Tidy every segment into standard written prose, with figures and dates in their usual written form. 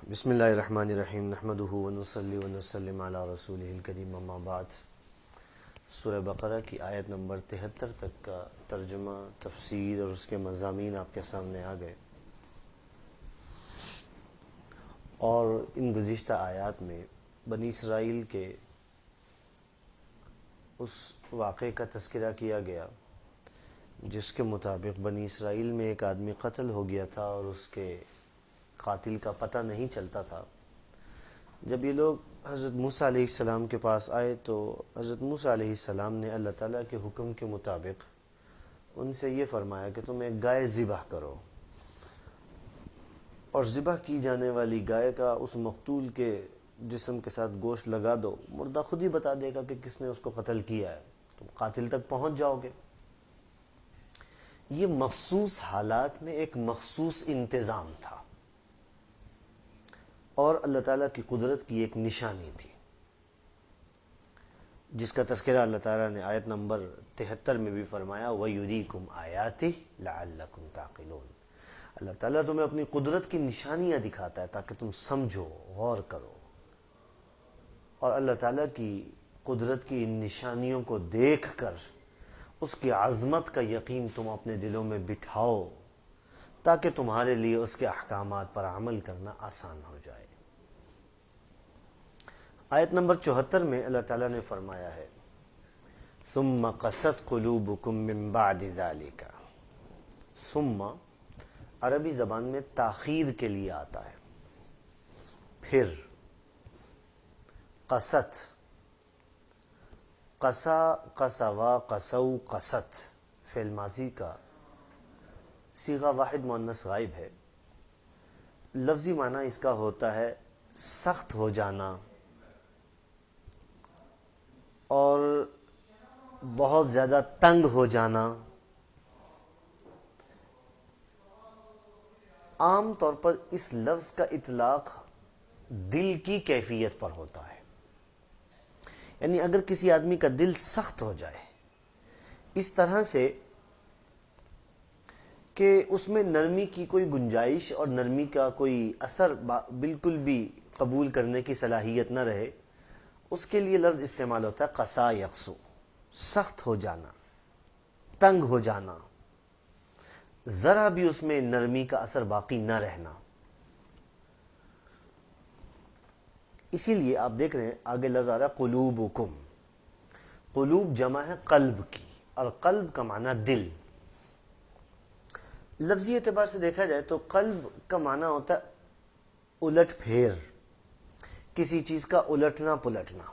بسم اللہ الرحمن الرحیم نحمدہ ونصلی ونسلم علی رسولہ الکریم اما بعد۔ سورہ بقرہ کی آیت نمبر 73 تک کا ترجمہ، تفسیر اور اس کے مضامین آپ کے سامنے آ گئے، اور ان گزشتہ آیات میں بنی اسرائیل کے اس واقعے کا تذکرہ کیا گیا جس کے مطابق بنی اسرائیل میں ایک آدمی قتل ہو گیا تھا اور اس کے قاتل کا پتہ نہیں چلتا تھا۔ جب یہ لوگ حضرت موسیٰ علیہ السلام کے پاس آئے تو حضرت موسیٰ علیہ السلام نے اللہ تعالیٰ کے حکم کے مطابق ان سے یہ فرمایا کہ تم ایک گائے ذبح کرو، اور ذبح کی جانے والی گائے کا اس مقتول کے جسم کے ساتھ گوشت لگا دو، مردہ خود ہی بتا دے گا کہ کس نے اس کو قتل کیا ہے، تم قاتل تک پہنچ جاؤ گے۔ یہ مخصوص حالات میں ایک مخصوص انتظام تھا اور اللہ تعالیٰ کی قدرت کی ایک نشانی تھی، جس کا تذکرہ اللہ تعالیٰ نے آیت نمبر 73 میں بھی فرمایا، وَيُرِيكُمْ آيَاتِهِ لَعَلَّكُمْ تَعْقِلُونَ۔ اللہ تعالیٰ تمہیں اپنی قدرت کی نشانیاں دکھاتا ہے تاکہ تم سمجھو، غور کرو، اور اللہ تعالیٰ کی قدرت کی ان نشانیوں کو دیکھ کر اس کی عظمت کا یقین تم اپنے دلوں میں بٹھاؤ تاکہ تمہارے لیے اس کے احکامات پر عمل کرنا آسان ہو جائے۔ آیت نمبر 74 میں اللہ تعالیٰ نے فرمایا ہے، ثم قست قلوبکم من بعد ذالک۔ ثم عربی زبان میں تاخیر کے لیے آتا ہے، پھر قست، قسا، قسوا، قسو، قست فعل ماضی کا صیغہ واحد مؤنث غائب ہے۔ لفظی معنی اس کا ہوتا ہے سخت ہو جانا اور بہت زیادہ تنگ ہو جانا۔ عام طور پر اس لفظ کا اطلاق دل کی کیفیت پر ہوتا ہے، یعنی اگر کسی آدمی کا دل سخت ہو جائے اس طرح سے کہ اس میں نرمی کی کوئی گنجائش اور نرمی کا کوئی اثر بالکل بھی قبول کرنے کی صلاحیت نہ رہے، اس کے لیے لفظ استعمال ہوتا ہے قسا یقسو، سخت ہو جانا، تنگ ہو جانا، ذرا بھی اس میں نرمی کا اثر باقی نہ رہنا۔ اسی لیے آپ دیکھ رہے ہیں آگے لفظ آ رہا ہے قلوبکم۔ قلوب جمع ہے قلب کی، اور قلب کا معنی دل۔ لفظی اعتبار سے دیکھا جائے تو قلب کا معنی ہوتا ہے الٹ پھیر، کسی چیز کا الٹنا پلٹنا۔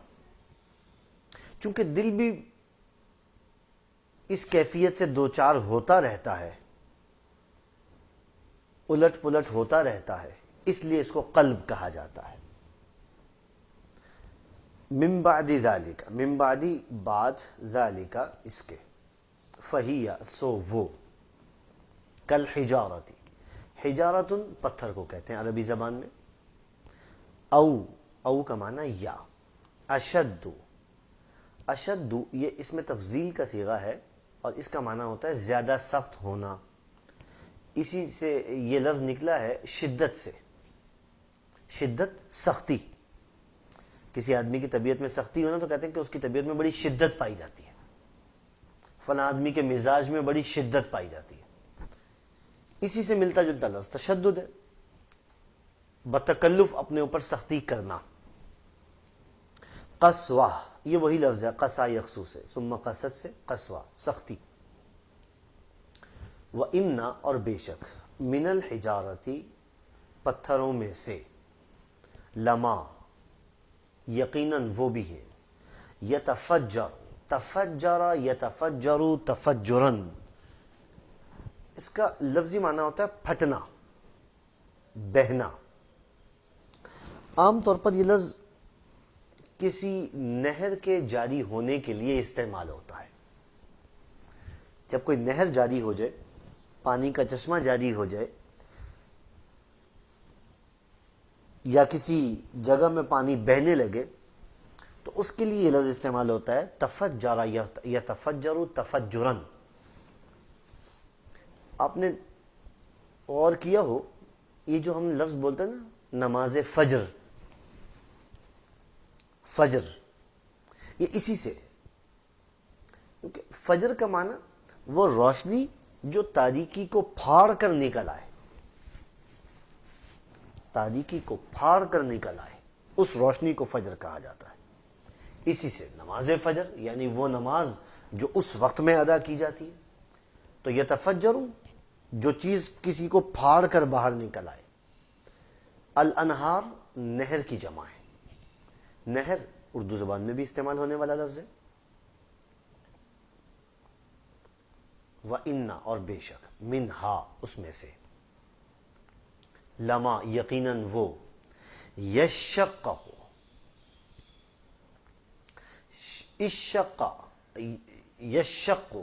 چونکہ دل بھی اس کیفیت سے دوچار ہوتا رہتا ہے، الٹ پلٹ ہوتا رہتا ہے، اس لیے اس کو قلب کہا جاتا ہے۔ من بعد ذالک، من بعدی بعد، ذالک اس کے، فہی سو وہ، کل حجارتی، حجارتن پتھر کو کہتے ہیں عربی زبان میں، او کا معنی یا، اشد، اشد یہ اس میں تفضیل کا صیغہ ہے اور اس کا معنی ہوتا ہے زیادہ سخت ہونا۔ اسی سے یہ لفظ نکلا ہے شدت سے، شدت سختی۔ کسی آدمی کی طبیعت میں سختی ہونا تو کہتے ہیں کہ اس کی طبیعت میں بڑی شدت پائی جاتی ہے، فلاں آدمی کے مزاج میں بڑی شدت پائی جاتی ہے۔ اسی سے ملتا جلتا لفظ تشدد ہے، بتکلف اپنے اوپر سختی کرنا۔ قسوہ یہ وہی لفظ ہے قسا یقسو سے، ثم قست سے قسوہ سختی۔ وَإِنَّ اور بے شک، من الحجارتی پتھروں میں سے، لما یقیناً وہ بھی ہے، یتفجر، تفجر یتفجر تفجرن، اس کا لفظی معنی ہوتا ہے پھٹنا، بہنا۔ عام طور پر یہ لفظ کسی نہر کے جاری ہونے کے لیے استعمال ہوتا ہے۔ جب کوئی نہر جاری ہو جائے، پانی کا چشمہ جاری ہو جائے، یا کسی جگہ میں پانی بہنے لگے تو اس کے لیے یہ لفظ استعمال ہوتا ہے تفجر یتفجر تفجرن۔ آپ نے غور کیا ہو، یہ جو ہم لفظ بولتے ہیں نا نماز فجر، فجر یہ اسی سے، کیونکہ فجر کا معنی وہ روشنی جو تاریکی کو پھاڑ کر نکل آئے، تاریکی کو پھاڑ کر نکل آئے، اس روشنی کو فجر کہا جاتا ہے۔ اسی سے نماز فجر یعنی وہ نماز جو اس وقت میں ادا کی جاتی ہے۔ تو یتفجر جو چیز کسی کو پھاڑ کر باہر نکل آئے۔ الانہار نہر کی جمع ہے، نہر اردو زبان میں بھی استعمال ہونے والا لفظ ہے۔ وَإِنَّ اور بے شک، منہا اس میں سے، لما یقیناً وہ، یشقق اشق یشق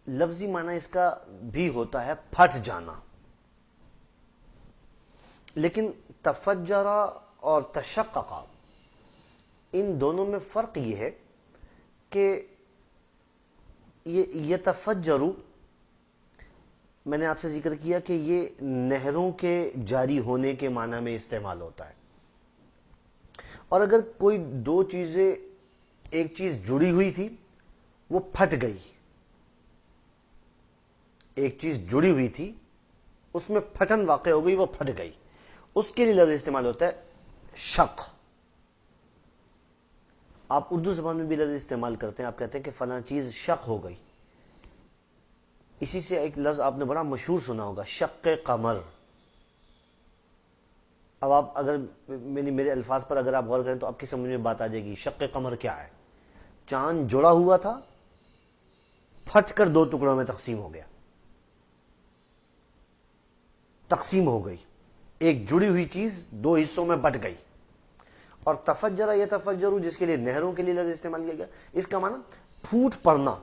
لفظی معنی اس کا بھی ہوتا ہے پھٹ جانا، لیکن تفجرا اور تشققا ان دونوں میں فرق یہ ہے کہ یہ یتفجرو میں نے آپ سے ذکر کیا کہ یہ نہروں کے جاری ہونے کے معنی میں استعمال ہوتا ہے، اور اگر کوئی دو چیزیں، ایک چیز جڑی ہوئی تھی وہ پھٹ گئی، ایک چیز جڑی ہوئی تھی اس میں پھٹن واقع ہو گئی، وہ پھٹ گئی، اس کے لیے لفظ استعمال ہوتا ہے شق۔ آپ اردو زبان میں بھی لفظ استعمال کرتے ہیں، آپ کہتے ہیں کہ فلاں چیز شق ہو گئی۔ اسی سے ایک لفظ آپ نے بڑا مشہور سنا ہوگا، شق قمر۔ اب آپ اگر میرے الفاظ پر اگر آپ غور کریں تو آپ کی سمجھ میں بات آ جائے گی، شق قمر کیا ہے؟ چاند جڑا ہوا تھا، پھٹ کر دو ٹکڑوں میں تقسیم ہو گیا، تقسیم ہو گئی، ایک جڑی ہوئی چیز دو حصوں میں بٹ گئی۔ اور تفجرا یتفجرو جس کے لیے نہروں کے لیے لفظ استعمال کیا گیا، اس کا معنی پھوٹ پڑنا۔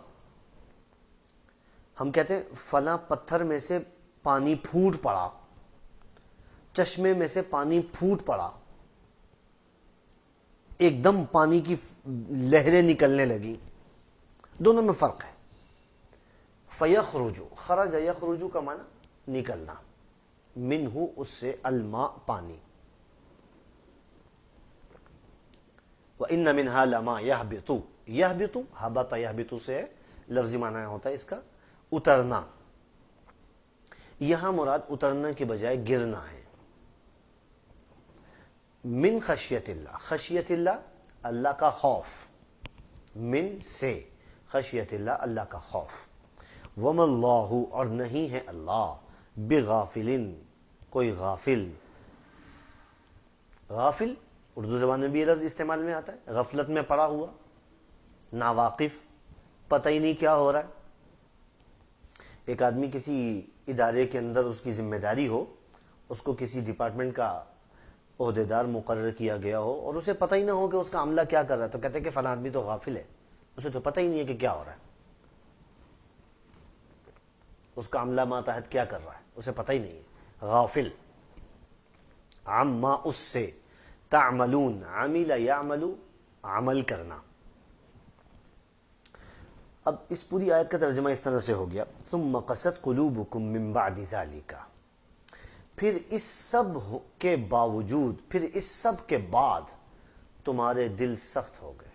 ہم کہتے ہیں فلاں پتھر میں سے پانی پھوٹ پڑا، چشمے میں سے پانی پھوٹ پڑا، ایک دم پانی کی لہریں نکلنے لگی، دونوں میں فرق ہے۔ فیخرجو، خرج یخرجو کا معنی نکلنا، منہ اس سے، الماء پانی۔ وَإِنَّ مِنْهَا لَمَا يَهْبِطُ، يَهْبِطُ حبط يَهْبِطُ سے لفظی معنی ہوتا ہے اس کا اترنا، یہاں مراد اترنا کی بجائے گرنا ہے۔ من خشیت اللہ، خشیت اللہ اللہ کا خوف، من سے، خشیت اللہ اللہ کا خوف۔ وَمَا اللَّهُ اور نہیں ہے اللہ، بغافلن کوئی غافل۔ غافل اردو زبان میں بھی یہ لفظ استعمال میں آتا ہے، غفلت میں پڑا ہوا، ناواقف، پتہ ہی نہیں کیا ہو رہا ہے۔ ایک آدمی کسی ادارے کے اندر اس کی ذمہ داری ہو، اس کو کسی ڈپارٹمنٹ کا عہدیدار مقرر کیا گیا ہو اور اسے پتہ ہی نہ ہو کہ اس کا عملہ کیا کر رہا ہے، تو کہتے ہیں کہ فلاں آدمی تو غافل ہے، اسے تو پتہ ہی نہیں ہے کہ کیا ہو رہا ہے، اس کا عملہ ماتحت کیا کر رہا ہے اسے پتہ ہی نہیں ہے، غافل۔ عما اس سے، تعملون عمل یعمل عمل کرنا۔ اب اس پوری آیت کا ترجمہ اس طرح سے ہو گیا، ثم قست قلوبکم من بعد ذالک، پھر اس سب کے باوجود، پھر اس سب کے بعد تمہارے دل سخت ہو گئے،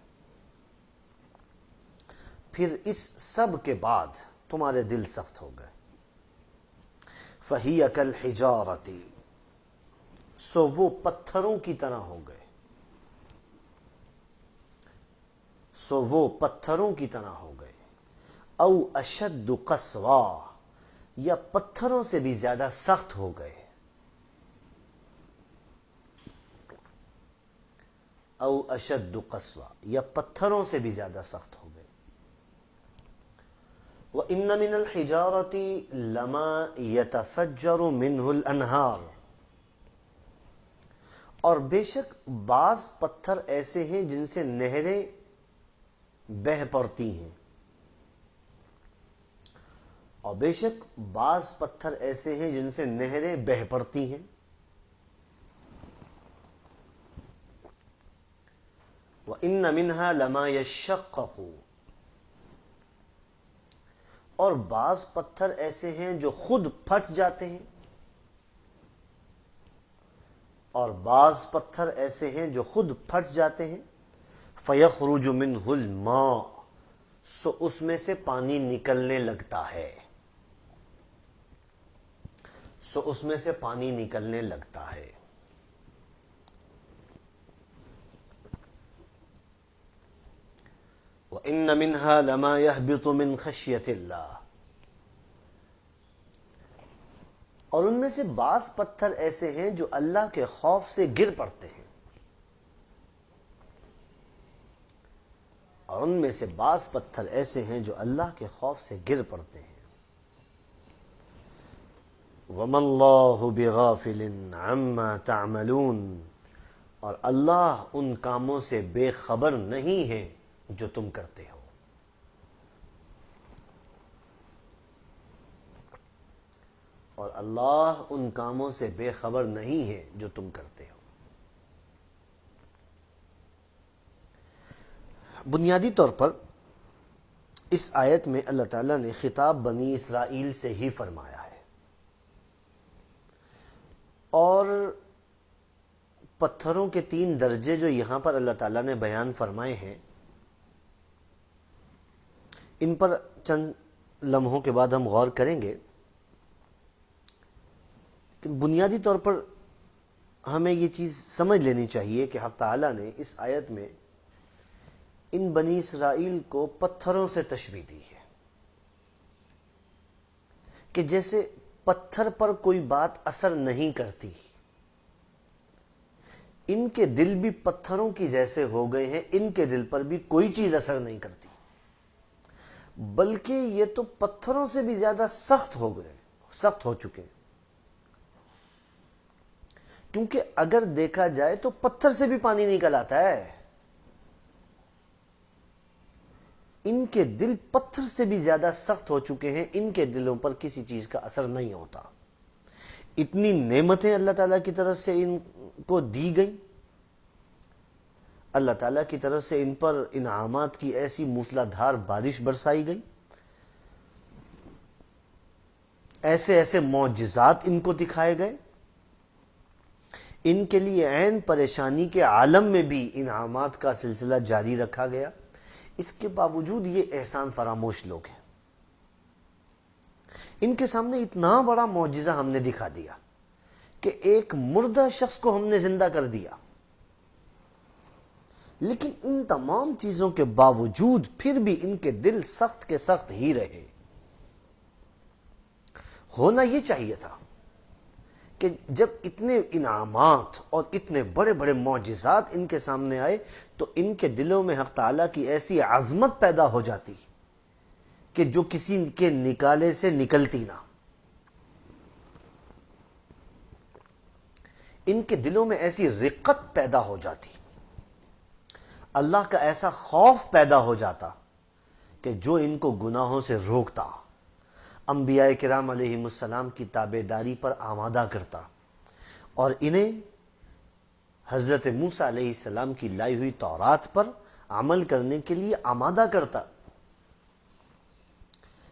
پھر اس سب کے بعد تمہارے دل سخت ہو گئے۔ فَهِيَ كَالْحِجَارَةِ سو وہ پتھروں کی طرح ہو گئے، سو وہ پتھروں کی طرح ہو گئے، او اشد قسوا یا پتھروں سے بھی زیادہ سخت ہو گئے، او اشد قسوا یا پتھروں سے بھی زیادہ سخت ہو گئے۔ وَإِنَّ مِنَ الْحِجَارَةِ لَمَا يَتَفَجَّرُ مِنْهُ الْأَنْهَارُ اور بے شک بعض پتھر ایسے ہیں جن سے نہریں بہہ پڑتی ہیں، اور بے شک بعض پتھر ایسے ہیں جن سے نہریں بہہ پڑتی ہیں۔ وَإِنَّ مِنْهَا لَمَا يَشَّقَّقُ اور بعض پتھر ایسے ہیں جو خود پھٹ جاتے ہیں۔ اور بعض پتھر ایسے ہیں جو خود پھٹ جاتے ہیں، فَيَخْرُجُ مِنْهُ الْمَاءُ، سو اس میں سے پانی نکلنے لگتا ہے، سو اس میں سے پانی نکلنے لگتا ہے۔ وَإِنَّ مِنْهَا لَمَا يَهْبِطُ مِنْ خَشْيَةِ اللَّهِ، اور ان میں سے بعض پتھر ایسے ہیں جو اللہ کے خوف سے گر پڑتے ہیں، اور ان میں سے بعض پتھر ایسے ہیں جو اللہ کے خوف سے گر پڑتے ہیں۔ وَمَا اللَّهُ بِغَافِلٍ عَمَّا تَعْمَلُونَ، اور اللہ ان کاموں سے بے خبر نہیں ہے جو تم کرتے ہو۔ اور اللہ ان کاموں سے بے خبر نہیں ہے جو تم کرتے ہو۔ بنیادی طور پر اس آیت میں اللہ تعالیٰ نے خطاب بنی اسرائیل سے ہی فرمایا ہے، اور پتھروں کے 3 درجے جو یہاں پر اللہ تعالیٰ نے بیان فرمائے ہیں، ان پر چند لمحوں کے بعد ہم غور کریں گے۔ بنیادی طور پر ہمیں یہ چیز سمجھ لینی چاہیے کہ حق تعالیٰ نے اس آیت میں ان بنی اسرائیل کو پتھروں سے تشبیہ دی ہے، کہ جیسے پتھر پر کوئی بات اثر نہیں کرتی، ان کے دل بھی پتھروں کی جیسے ہو گئے ہیں، ان کے دل پر بھی کوئی چیز اثر نہیں کرتی، بلکہ یہ تو پتھروں سے بھی زیادہ سخت ہو گئے، سخت ہو چکے ہیں۔ کیونکہ اگر دیکھا جائے تو پتھر سے بھی پانی نکل آتا ہے، ان کے دل پتھر سے بھی زیادہ سخت ہو چکے ہیں، ان کے دلوں پر کسی چیز کا اثر نہیں ہوتا۔ اتنی نعمتیں اللہ تعالیٰ کی طرف سے ان کو دی گئی، اللہ تعالیٰ کی طرف سے ان پر انعامات کی ایسی موسلادھار بارش برسائی گئی، ایسے ایسے معجزات ان کو دکھائے گئے، ان کے لیے عین پریشانی کے عالم میں بھی انعامات کا سلسلہ جاری رکھا گیا۔ اس کے باوجود یہ احسان فراموش لوگ ہیں، ان کے سامنے اتنا بڑا معجزہ ہم نے دکھا دیا کہ ایک مردہ شخص کو ہم نے زندہ کر دیا، لیکن ان تمام چیزوں کے باوجود پھر بھی ان کے دل سخت کے سخت ہی رہے۔ ہونا یہ چاہیے تھا کہ جب اتنے انعامات اور اتنے بڑے بڑے معجزات ان کے سامنے آئے تو ان کے دلوں میں حق تعالیٰ کی ایسی عظمت پیدا ہو جاتی کہ جو کسی کے نکالے سے نکلتی نہ، ان کے دلوں میں ایسی رقت پیدا ہو جاتی، اللہ کا ایسا خوف پیدا ہو جاتا کہ جو ان کو گناہوں سے روکتا، انبیاء کرام علیہم السلام کی تابعداری پر آمادہ کرتا، اور انہیں حضرت موسیٰ علیہ السلام کی لائی ہوئی تورات پر عمل کرنے کے لیے آمادہ کرتا۔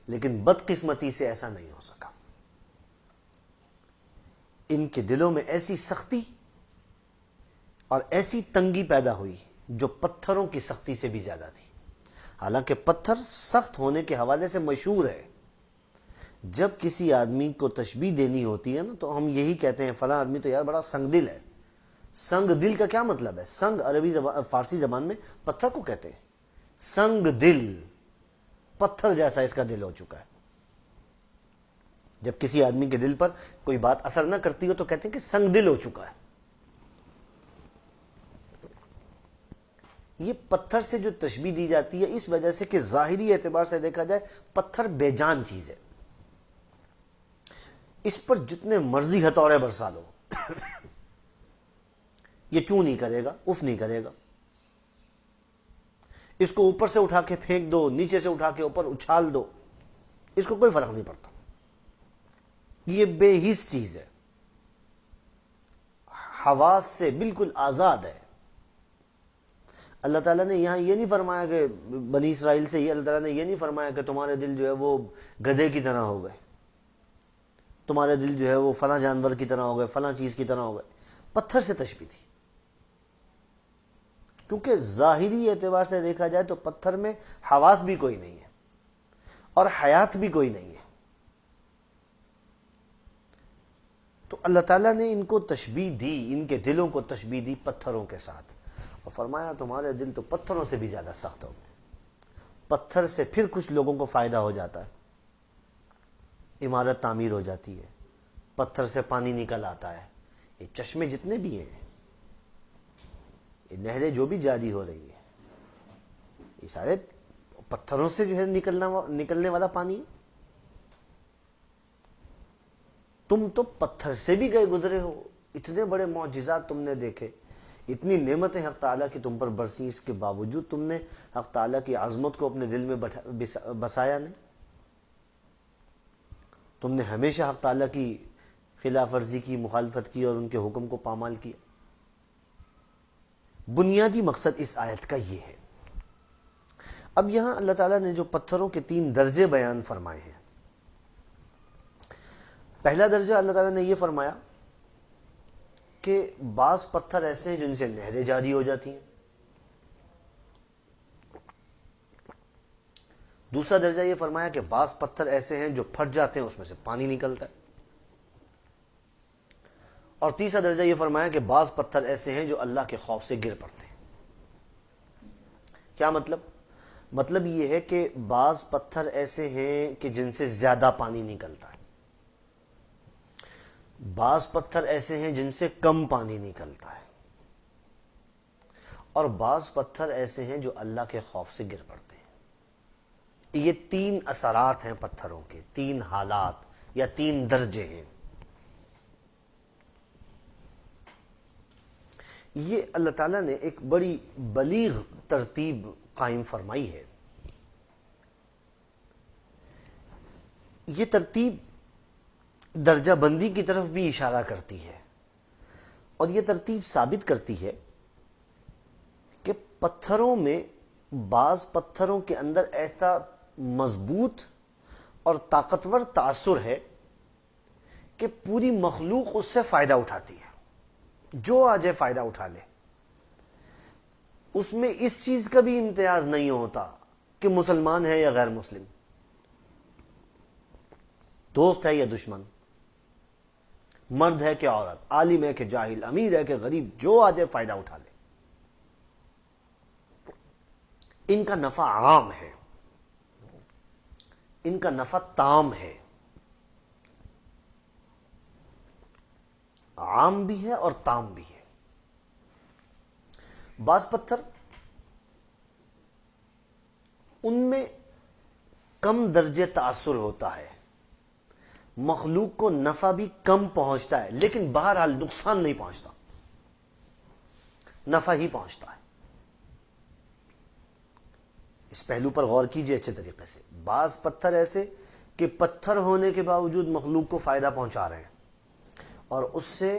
لیکن بدقسمتی سے ایسا نہیں ہو سکا، ان کے دلوں میں ایسی سختی اور ایسی تنگی پیدا ہوئی جو پتھروں کی سختی سے بھی زیادہ تھی۔ حالانکہ پتھر سخت ہونے کے حوالے سے مشہور ہے، جب کسی آدمی کو تشبیہ دینی ہوتی ہے نا تو ہم یہی کہتے ہیں فلاں آدمی تو یار بڑا سنگ دل ہے۔ سنگ دل کا کیا مطلب ہے؟ سنگ عربی فارسی زبان میں پتھر کو کہتے ہیں، سنگ دل، پتھر جیسا اس کا دل ہو چکا ہے۔ جب کسی آدمی کے دل پر کوئی بات اثر نہ کرتی ہو تو کہتے ہیں کہ سنگ دل ہو چکا ہے۔ یہ پتھر سے جو تشبیہ دی جاتی ہے اس وجہ سے کہ ظاہری اعتبار سے دیکھا جائے پتھر بے جان چیز ہے، اس پر جتنے مرضی ہتھوڑے برسا دو یہ چوں نہیں کرے گا، اف نہیں کرے گا۔ اس کو اوپر سے اٹھا کے پھینک دو، نیچے سے اٹھا کے اوپر اچھال دو، اس کو کوئی فرق نہیں پڑتا، یہ بے حس چیز ہے، حواس سے بالکل آزاد ہے۔ اللہ تعالیٰ نے یہاں یہ نہیں فرمایا کہ بنی اسرائیل سے اللہ تعالیٰ نے یہ نہیں فرمایا کہ تمہارے دل جو ہے وہ گدھے کی طرح ہو گئے، تمہارے دل جو ہے وہ فلاں جانور کی طرح ہو گئے، فلاں چیز کی طرح ہو گئے۔ پتھر سے تشبیہ دی، کیونکہ ظاہری اعتبار سے دیکھا جائے تو پتھر میں حواس بھی کوئی نہیں ہے اور حیات بھی کوئی نہیں ہے، تو اللہ تعالیٰ نے ان کو تشبیہ دی، ان کے دلوں کو تشبیہ دی پتھروں کے ساتھ، اور فرمایا تمہارے دل تو پتھروں سے بھی زیادہ سخت ہو گئے۔ پتھر سے پھر کچھ لوگوں کو فائدہ ہو جاتا ہے، عمارت تعمیر ہو جاتی ہے، پتھر سے پانی نکل آتا ہے، یہ چشمے جتنے بھی ہیں، یہ نہریں جو بھی جاری ہو رہی ہے، یہ سارے پتھروں سے جو ہے نکلنے والا پانی ہے۔ تم تو پتھر سے بھی گئے گزرے ہو، اتنے بڑے معجزات تم نے دیکھے، اتنی نعمتیں حق تعالیٰ کی تم پر برسی، اس کے باوجود تم نے حق تعالیٰ کی عظمت کو اپنے دل میں بسایا نہیں، تم نے ہمیشہ حق تعالیٰ کی خلاف ورزی کی، مخالفت کی اور ان کے حکم کو پامال کیا۔ بنیادی مقصد اس آیت کا یہ ہے۔ اب یہاں اللہ تعالیٰ نے جو پتھروں کے 3 درجے بیان فرمائے ہیں، پہلا درجہ اللہ تعالیٰ نے یہ فرمایا کہ بعض پتھر ایسے ہیں جن سے نہریں جاری ہو جاتی ہیں، دوسرا درجہ یہ فرمایا کہ بعض پتھر ایسے ہیں جو پھٹ جاتے ہیں، اس میں سے پانی نکلتا ہے، اور تیسرا درجہ یہ فرمایا کہ بعض پتھر ایسے ہیں جو اللہ کے خوف سے گر پڑتے ہیں۔ کیا مطلب یہ ہے کہ بعض پتھر ایسے ہیں کہ جن سے زیادہ پانی نکلتا ہے، بعض پتھر ایسے ہیں جن سے کم پانی نکلتا ہے، اور بعض پتھر ایسے ہیں جو اللہ کے خوف سے گر پڑتے ہیں۔ یہ 3 اثرات ہیں پتھروں کے، 3 حالات یا 3 درجے ہیں۔ یہ اللہ تعالیٰ نے ایک بڑی بلیغ ترتیب قائم فرمائی ہے۔ یہ ترتیب درجہ بندی کی طرف بھی اشارہ کرتی ہے، اور یہ ترتیب ثابت کرتی ہے کہ پتھروں میں بعض پتھروں کے اندر ایسا مضبوط اور طاقتور تاثر ہے کہ پوری مخلوق اس سے فائدہ اٹھاتی ہے، جو آ جائے فائدہ اٹھا لے۔ اس میں اس چیز کا بھی امتیاز نہیں ہوتا کہ مسلمان ہے یا غیر مسلم، دوست ہے یا دشمن، مرد ہے کہ عورت، عالم ہے کہ جاہل، امیر ہے کہ غریب، جو آ جائے فائدہ اٹھا لے۔ ان کا نفع عام ہے، ان کا نفع تام ہے، عام بھی ہے اور تام بھی ہے۔ بعض پتھر ان میں کم درجے تاثر ہوتا ہے، مخلوق کو نفع بھی کم پہنچتا ہے، لیکن بہرحال نقصان نہیں پہنچتا، نفع ہی پہنچتا ہے۔ اس پہلو پر غور کیجئے اچھے طریقے سے۔ بعض پتھر ایسے کہ پتھر ہونے کے باوجود مخلوق کو فائدہ پہنچا رہے ہیں، اور اس سے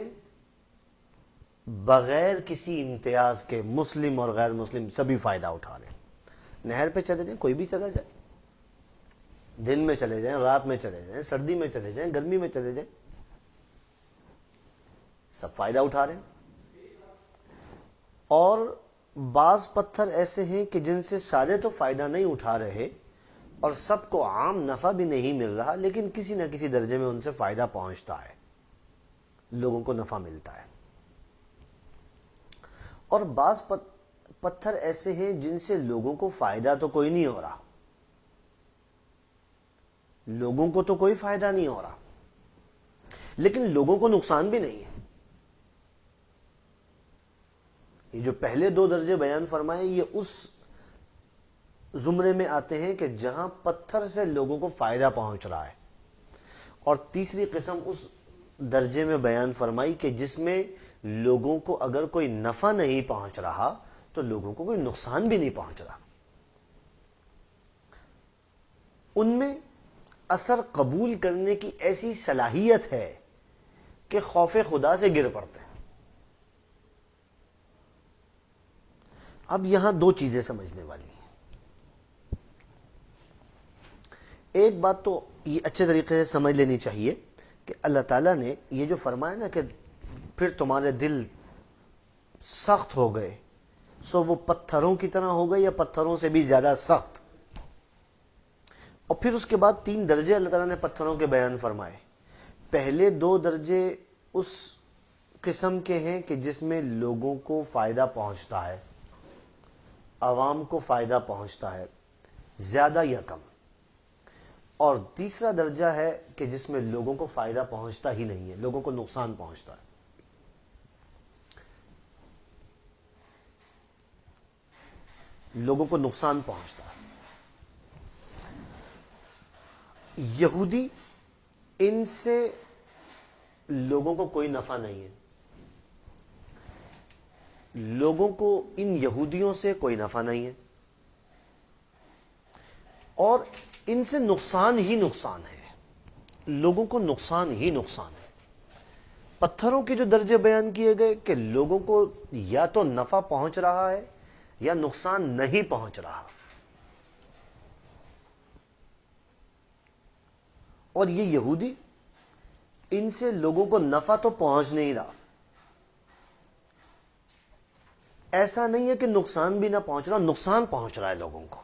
بغیر کسی امتیاز کے مسلم اور غیر مسلم سبھی فائدہ اٹھا رہے ہیں۔ نہر پہ چلے جائیں، کوئی بھی چلا جائے، دن میں چلے جائیں، رات میں چلے جائیں، سردی میں چلے جائیں، گرمی میں چلے جائیں، سب فائدہ اٹھا رہے ہیں۔ اور بعض پتھر ایسے ہیں کہ جن سے سارے تو فائدہ نہیں اٹھا رہے اور سب کو عام نفع بھی نہیں مل رہا، لیکن کسی نہ کسی درجے میں ان سے فائدہ پہنچتا ہے، لوگوں کو نفع ملتا ہے۔ اور بعض پتھر ایسے ہیں جن سے لوگوں کو فائدہ تو کوئی نہیں ہو رہا، لوگوں کو تو کوئی فائدہ نہیں ہو رہا، لیکن لوگوں کو نقصان بھی نہیں ہے۔ یہ جو پہلے 2 درجے بیان فرمائے، یہ اس زمرے میں آتے ہیں کہ جہاں پتھر سے لوگوں کو فائدہ پہنچ رہا ہے، اور تیسری قسم اس درجے میں بیان فرمائی کہ جس میں لوگوں کو اگر کوئی نفع نہیں پہنچ رہا تو لوگوں کو کوئی نقصان بھی نہیں پہنچ رہا۔ ان میں اثر قبول کرنے کی ایسی صلاحیت ہے کہ خوف خدا سے گر پڑتے ہیں۔ اب یہاں 2 چیزیں سمجھنے والی ہیں۔ ایک بات تو یہ اچھے طریقے سے سمجھ لینی چاہیے کہ اللہ تعالیٰ نے یہ جو فرمایا نا کہ پھر تمہارے دل سخت ہو گئے، سو وہ پتھروں کی طرح ہو گئے یا پتھروں سے بھی زیادہ سخت. اور پھر اس کے بعد 3 درجے اللہ تعالیٰ نے پتھروں کے بیان فرمائے. پہلے 2 درجے اس قسم کے ہیں کہ جس میں لوگوں کو فائدہ پہنچتا ہے، عوام کو فائدہ پہنچتا ہے، زیادہ یا کم. اور تیسرا درجہ ہے کہ جس میں لوگوں کو فائدہ پہنچتا ہی نہیں ہے، لوگوں کو نقصان پہنچتا ہے. لوگوں کو نقصان پہنچتا ہے. یہودی، ان سے لوگوں کو کوئی نفع نہیں ہے. لوگوں کو ان یہودیوں سے کوئی نفع نہیں ہے، اور ان سے نقصان ہی نقصان ہے. لوگوں کو نقصان ہی نقصان ہے. پتھروں کے جو درجے بیان کیے گئے کہ لوگوں کو یا تو نفع پہنچ رہا ہے یا نقصان نہیں پہنچ رہا. اور یہ یہودی، ان سے لوگوں کو نفع تو پہنچ نہیں رہا. ایسا نہیں ہے کہ نقصان بھی نہ پہنچ رہا، نقصان پہنچ رہا ہے لوگوں کو.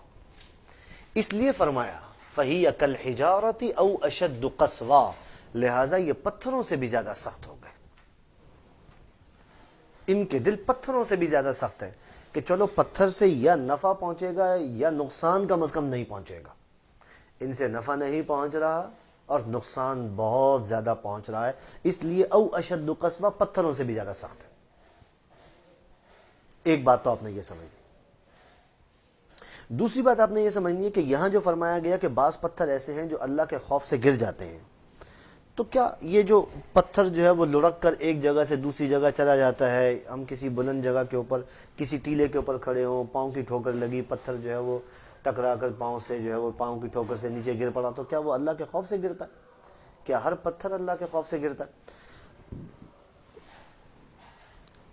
اس لیے فرمایا فَهِيَ كَالْحِجَارَةِ أَوْ أَشَدُّ قَسْوًا، لہذا یہ پتھروں سے بھی زیادہ سخت ہو گئے. ان کے دل پتھروں سے بھی زیادہ سخت ہے کہ چلو پتھر سے یا نفع پہنچے گا یا نقصان کم از کم نہیں پہنچے گا. ان سے نفع نہیں پہنچ رہا اور نقصان بہت زیادہ پہنچ رہا ہے. اس لیے او اشد قسوہ، پتھروں سے بھی زیادہ سخت ہے. ایک بات تو آپ نے یہ سمجھ لی. دوسری بات آپ نے یہ سمجھنی ہے کہ یہاں جو فرمایا گیا کہ بعض پتھر ایسے ہیں جو اللہ کے خوف سے گر جاتے ہیں، تو کیا یہ جو پتھر جو ہے وہ لڑک کر ایک جگہ سے دوسری جگہ چلا جاتا ہے؟ ہم کسی بلند جگہ کے اوپر، کسی ٹیلے کے اوپر کھڑے ہوں، پاؤں کی ٹھوکر لگی، پتھر جو ہے وہ ٹکرا کر پاؤں سے جو ہے وہ پاؤں کی ٹھوکر سے نیچے گر پڑا، تو کیا وہ اللہ کے خوف سے گرتا ہے؟ کیا ہر پتھر اللہ کے خوف سے گرتا ہے؟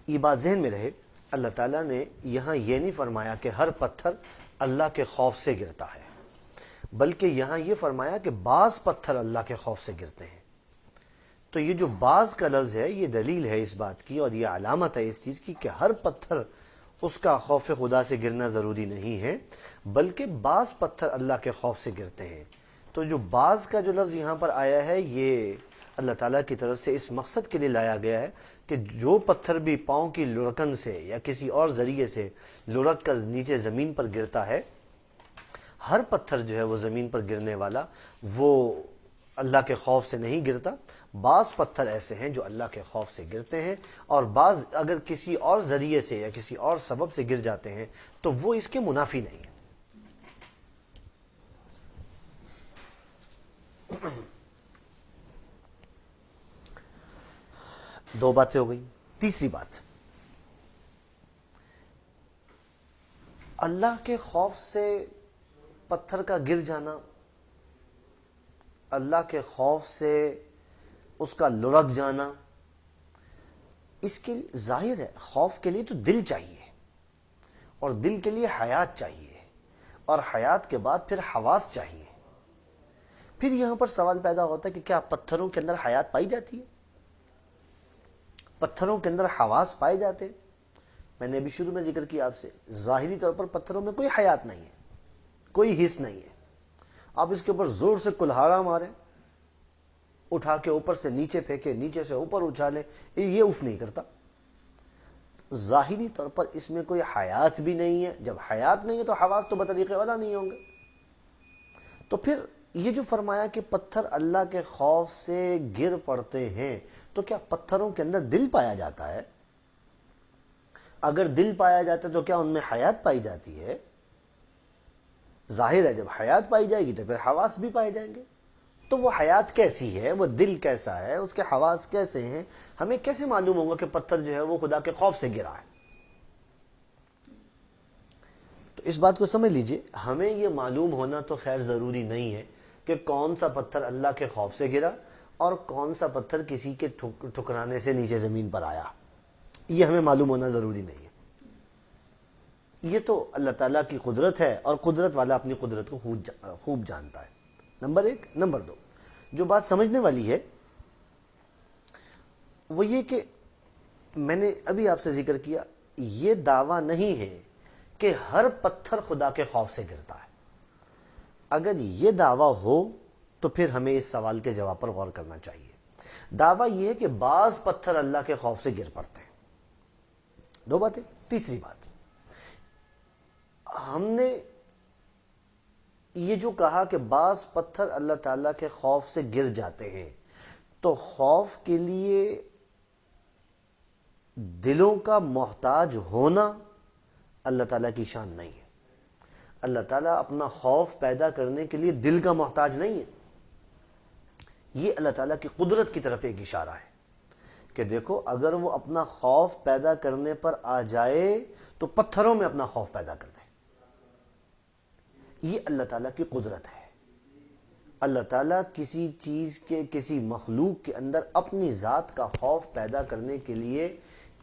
یہ بات ذہن میں رہے. اللہ تعالیٰ نے یہاں یہ نہیں فرمایا کہ ہر پتھر اللہ کے خوف سے گرتا ہے، بلکہ یہاں یہ فرمایا کہ بعض پتھر اللہ کے خوف سے گرتے ہیں. تو یہ جو بعض کا لفظ ہے یہ دلیل ہے اس بات کی، اور یہ علامت ہے اس چیز کی کہ ہر پتھر اس کا خوف خدا سے گرنا ضروری نہیں ہے، بلکہ بعض پتھر اللہ کے خوف سے گرتے ہیں. تو جو بعض کا جو لفظ یہاں پر آیا ہے یہ اللہ تعالیٰ کی طرف سے اس مقصد کے لیے لایا گیا ہے کہ جو پتھر بھی پاؤں کی لڑکن سے یا کسی اور ذریعے سے لڑک کر نیچے زمین پر گرتا ہے، ہر پتھر جو ہے وہ زمین پر گرنے والا وہ اللہ کے خوف سے نہیں گرتا. بعض پتھر ایسے ہیں جو اللہ کے خوف سے گرتے ہیں، اور بعض اگر کسی اور ذریعے سے یا کسی اور سبب سے گر جاتے ہیں تو وہ اس کے منافی نہیں ہے. دو باتیں ہو گئی. تیسری بات، اللہ کے خوف سے پتھر کا گر جانا، اللہ کے خوف سے اس کا لڑک جانا، اس کے لیے ظاہر ہے خوف کے لیے تو دل چاہیے، اور دل کے لیے حیات چاہیے، اور حیات کے بعد پھر حواس چاہیے. پھر یہاں پر سوال پیدا ہوتا ہے کہ کیا پتھروں کے اندر حیات پائی جاتی ہے؟ پتھروں کے اندر حواس پائے جاتے ہیں؟ میں نے ابھی شروع میں ذکر کیا آپ سے، ظاہری طور پر پتھروں میں کوئی حیات نہیں ہے، کوئی حس نہیں ہے. آپ اس کے اوپر زور سے کلہاڑا ماریں، اٹھا کے اوپر سے نیچے پھینکے، نیچے سے اوپر اچھالیں، یہ اف نہیں کرتا. ظاہری طور پر اس میں کوئی حیات بھی نہیں ہے. جب حیات نہیں ہے تو حواس تو بطریقے والا نہیں ہوں گے. تو پھر یہ جو فرمایا کہ پتھر اللہ کے خوف سے گر پڑتے ہیں، تو کیا پتھروں کے اندر دل پایا جاتا ہے؟ اگر دل پایا جاتا ہے تو کیا ان میں حیات پائی جاتی ہے؟ ظاہر ہے جب حیات پائی جائے گی تو پھر حواس بھی پائے جائیں گے. تو وہ حیات کیسی ہے، وہ دل کیسا ہے، اس کے حواس کیسے ہیں، ہمیں کیسے معلوم ہوگا کہ پتھر جو ہے وہ خدا کے خوف سے گرا ہے؟ تو اس بات کو سمجھ لیجئے، ہمیں یہ معلوم ہونا تو خیر ضروری نہیں ہے کہ کون سا پتھر اللہ کے خوف سے گرا اور کون سا پتھر کسی کے ٹھکرانے سے نیچے زمین پر آیا. یہ ہمیں معلوم ہونا ضروری نہیں ہے. یہ تو اللہ تعالیٰ کی قدرت ہے، اور قدرت والا اپنی قدرت کو خوب جانتا ہے. نمبر 1. نمبر 2، جو بات سمجھنے والی ہے وہ یہ کہ میں نے ابھی آپ سے ذکر کیا، یہ دعویٰ نہیں ہے کہ ہر پتھر خدا کے خوف سے گرتا ہے۔ اگر یہ دعویٰ ہو تو پھر ہمیں اس سوال کے جواب پر غور کرنا چاہیے۔ دعویٰ یہ ہے کہ بعض پتھر اللہ کے خوف سے گر پڑتے ہیں۔ دو باتیں۔ تیسری بات، ہم نے یہ جو کہا کہ بعض پتھر اللہ تعالیٰ کے خوف سے گر جاتے ہیں، تو خوف کے لیے دلوں کا محتاج ہونا اللہ تعالیٰ کی شان نہیں ہے۔ اللہ تعالیٰ اپنا خوف پیدا کرنے کے لیے دل کا محتاج نہیں ہے۔ یہ اللہ تعالیٰ کی قدرت کی طرف ایک اشارہ ہے کہ دیکھو، اگر وہ اپنا خوف پیدا کرنے پر آ جائے تو پتھروں میں اپنا خوف پیدا کر دے۔ یہ اللہ تعالیٰ کی قدرت ہے۔ اللہ تعالیٰ کسی چیز کے، کسی مخلوق کے اندر اپنی ذات کا خوف پیدا کرنے کے لیے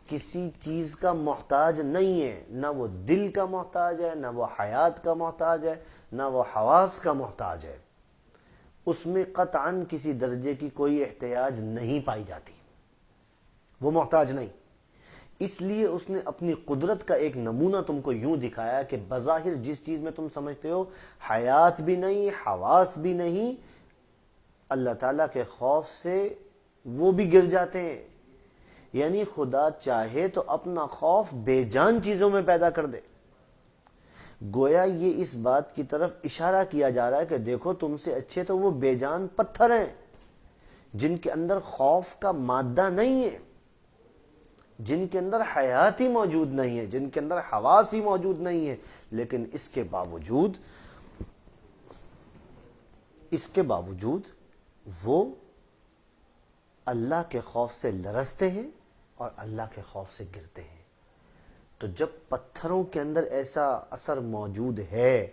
کسی چیز کا محتاج نہیں ہے۔ نہ وہ دل کا محتاج ہے، نہ وہ حیات کا محتاج ہے، نہ وہ حواس کا محتاج ہے۔ اس میں قطعاً کسی درجے کی کوئی احتیاج نہیں پائی جاتی، وہ محتاج نہیں۔ اس لیے اس نے اپنی قدرت کا ایک نمونہ تم کو یوں دکھایا کہ بظاہر جس چیز میں تم سمجھتے ہو حیات بھی نہیں، حواس بھی نہیں، اللہ تعالیٰ کے خوف سے وہ بھی گر جاتے ہیں۔ یعنی خدا چاہے تو اپنا خوف بے جان چیزوں میں پیدا کر دے۔ گویا یہ اس بات کی طرف اشارہ کیا جا رہا ہے کہ دیکھو، تم سے اچھے تو وہ بے جان پتھر ہیں جن کے اندر خوف کا مادہ نہیں ہے، جن کے اندر حیات ہی موجود نہیں ہے، جن کے اندر حواس ہی موجود نہیں ہے، لیکن اس کے باوجود وہ اللہ کے خوف سے لرزتے ہیں اور اللہ کے خوف سے گرتے ہیں۔ تو جب پتھروں کے اندر ایسا اثر موجود ہے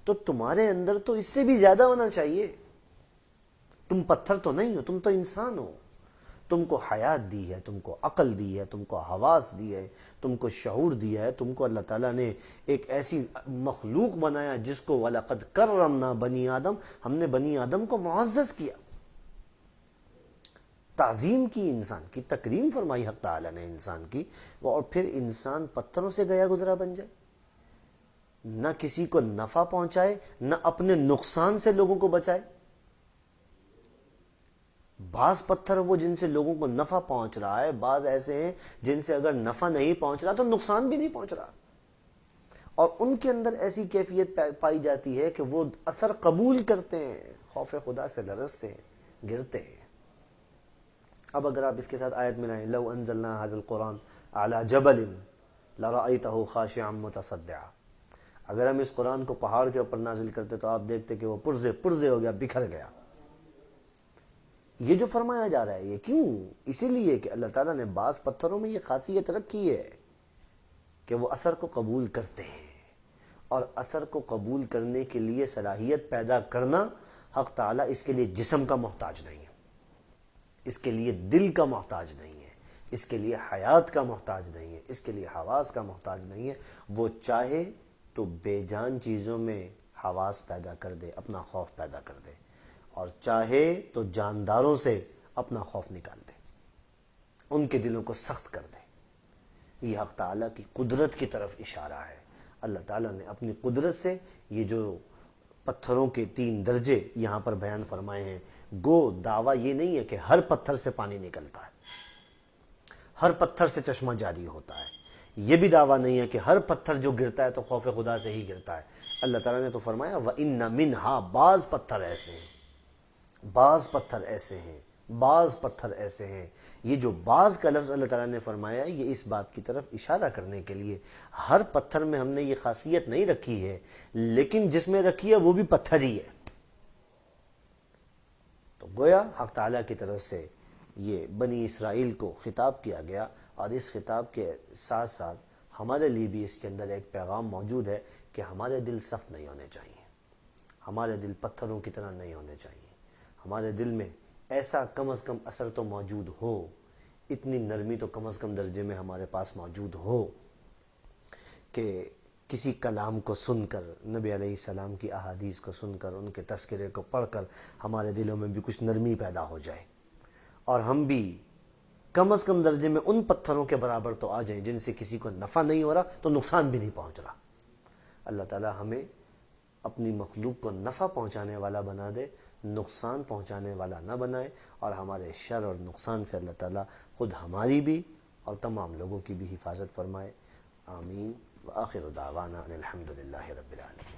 تو تمہارے اندر تو اس سے بھی زیادہ ہونا چاہیے۔ تم پتھر تو نہیں ہو، تم تو انسان ہو۔ تم کو حیات دی ہے، تم کو عقل دی ہے، تم کو حواس دی ہے، تم کو شعور دیا ہے، تم کو اللہ تعالیٰ نے ایک ایسی مخلوق بنایا جس کو وَلَقَدْ كَرَّمْنَا بَنِي آدم، ہم نے بنی آدم کو معزز کیا، تعظیم کی، انسان کی تکریم فرمائی حق تعالیٰ نے انسان کی، اور پھر انسان پتھروں سے گیا گزرا بن جائے، نہ کسی کو نفع پہنچائے، نہ اپنے نقصان سے لوگوں کو بچائے۔ بعض پتھر وہ جن سے لوگوں کو نفع پہنچ رہا ہے، بعض ایسے ہیں جن سے اگر نفع نہیں پہنچ رہا تو نقصان بھی نہیں پہنچ رہا، اور ان کے اندر ایسی کیفیت پائی جاتی ہے کہ وہ اثر قبول کرتے ہیں، خوف خدا سے لرزتے ہیں، گرتے ہیں۔ اب اگر آپ اس کے ساتھ آیت ملائیں، لو انزلنا هذا القرآن على جبل لرأيته خاشعا متصدعا، اگر ہم اس قرآن کو پہاڑ کے اوپر نازل کرتے تو آپ دیکھتے کہ وہ پرزے پرزے ہو گیا، بکھر گیا۔ یہ جو فرمایا جا رہا ہے یہ کیوں؟ اسی لیے کہ اللہ تعالیٰ نے بعض پتھروں میں یہ خاصیت رکھی ہے کہ وہ اثر کو قبول کرتے ہیں، اور اثر کو قبول کرنے کے لیے صلاحیت پیدا کرنا، حق تعالیٰ اس کے لیے جسم کا محتاج نہیں ہے، اس کے لیے دل کا محتاج نہیں ہے، اس کے لیے حیات کا محتاج نہیں ہے، اس کے لیے حواس کا محتاج نہیں ہے۔ وہ چاہے تو بے جان چیزوں میں حواس پیدا کر دے، اپنا خوف پیدا کر دے، اور چاہے تو جانداروں سے اپنا خوف نکال دے، ان کے دلوں کو سخت کر دے۔ یہ حق تعالیٰ کی قدرت کی طرف اشارہ ہے۔ اللہ تعالیٰ نے اپنی قدرت سے یہ جو پتھروں کے 3 درجے یہاں پر بیان فرمائے ہیں، گو دعویٰ یہ نہیں ہے کہ ہر پتھر سے پانی نکلتا ہے، ہر پتھر سے چشمہ جاری ہوتا ہے۔ یہ بھی دعویٰ نہیں ہے کہ ہر پتھر جو گرتا ہے تو خوف خدا سے ہی گرتا ہے۔ اللہ تعالیٰ نے تو فرمایا وَإِنَّ مِنْهَا، بعض پتھر ایسے ہیں، بعض پتھر ایسے ہیں، بعض پتھر ایسے ہیں۔ یہ جو بعض کا لفظ اللہ تعالیٰ نے فرمایا ہے، یہ اس بات کی طرف اشارہ کرنے کے لیے، ہر پتھر میں ہم نے یہ خاصیت نہیں رکھی ہے، لیکن جس میں رکھی ہے وہ بھی پتھر ہی ہے۔ تو گویا حق تعالیٰ کی طرف سے یہ بنی اسرائیل کو خطاب کیا گیا، اور اس خطاب کے ساتھ ساتھ ہمارے لیے بھی اس کے اندر ایک پیغام موجود ہے کہ ہمارے دل سخت نہیں ہونے چاہیے، ہمارے دل پتھروں کی طرح نہیں ہونے چاہیے۔ ہمارے دل میں ایسا کم از کم اثر تو موجود ہو، اتنی نرمی تو کم از کم درجے میں ہمارے پاس موجود ہو کہ کسی کلام کو سن کر، نبی علیہ السلام کی احادیث کو سن کر، ان کے تذکرے کو پڑھ کر ہمارے دلوں میں بھی کچھ نرمی پیدا ہو جائے، اور ہم بھی کم از کم درجے میں ان پتھروں کے برابر تو آ جائیں جن سے کسی کو نفع نہیں ہو رہا تو نقصان بھی نہیں پہنچ رہا۔ اللہ تعالی ہمیں اپنی مخلوق کو نفع پہنچانے والا بنا دے، نقصان پہنچانے والا نہ بنائے، اور ہمارے شر اور نقصان سے اللہ تعالی خود ہماری بھی اور تمام لوگوں کی بھی حفاظت فرمائے۔ آمین۔ وآخر دعوانا ان الحمد للہ رب العالمین۔